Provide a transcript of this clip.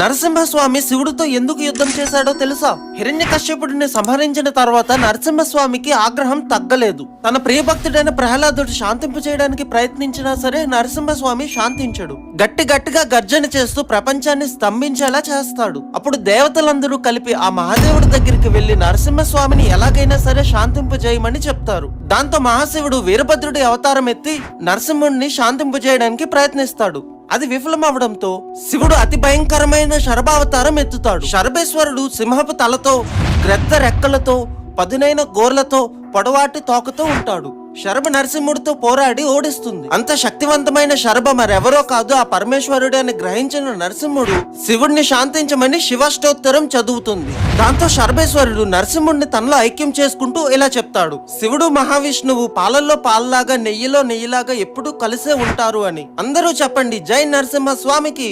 నరసింహస్వామి శివుడితో ఎందుకు యుద్ధం చేశాడో తెలుసా? హిరణ్యకశ్యపుడిని సంహరించిన తర్వాత నరసింహస్వామికి ఆగ్రహం తగ్గలేదు. తన ప్రియభక్తుడైన ప్రహ్లాదుడు శాంతింపు చేయడానికి ప్రయత్నించినా సరే నరసింహస్వామి శాంతించడు. గట్టిగా గర్జన చేస్తూ ప్రపంచాన్ని స్తంభించేలా చేస్తాడు. అప్పుడు దేవతలందరూ కలిపి ఆ మహాదేవుడి దగ్గరికి వెళ్లి నరసింహస్వామిని ఎలాగైనా సరే శాంతింపు చేయమని చెప్తారు. దాంతో మహాశివుడు వీరభద్రుడి అవతారం ఎత్తి నరసింహుడిని శాంతింపు చేయడానికి ప్రయత్నిస్తాడు. అది విఫలమవడంతో శివుడు అతి భయంకరమైన శరభావతారం ఎత్తుతాడు. శరభేశ్వరుడు సింహపు తలతో, గ్రద్ద రెక్కలతో, పదునైన గోర్లతో, పొడవాటి తోకతో ఉంటాడు. శరభ నరసింహుడితో పోరాడి ఓడిస్తుంది. అంత శక్తివంతమైన శరభ మరెవరో కాదు, ఆ పరమేశ్వరుడు అని గ్రహించిన నరసింహుడు శివుడిని శాంతించమని శివాష్టోత్తరం చదువుతుంది. దాంతో శరభేశ్వరుడు నరసింహుడిని తనలో ఐక్యం చేసుకుంటూ ఇలా చెప్తాడు: శివుడు మహావిష్ణువు పాలల్లో పాలలాగా నెయ్యిలో నెయ్యిలాగా ఎప్పుడూ కలిసే ఉంటారు అని. అందరూ చెప్పండి, జై నరసింహ స్వామికి.